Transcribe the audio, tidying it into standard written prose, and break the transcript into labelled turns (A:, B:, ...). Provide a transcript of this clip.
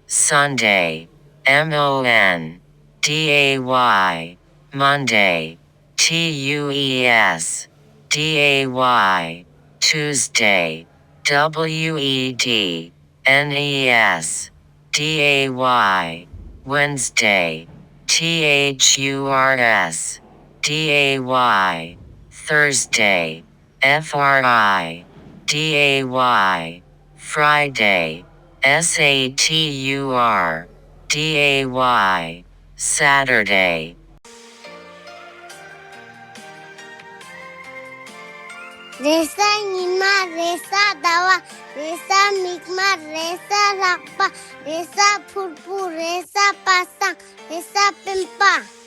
A: Sunday, Sunday, Monday, Monday, Tuesday, Tuesday, Wednesday, Wednesday, Thursday, Friday, Saturday.
B: Reza Nima, Reza Dawa, Reza Mikma, Reza Rakpa, Reza Purpu, Reza Pasang, Reza Pimpa.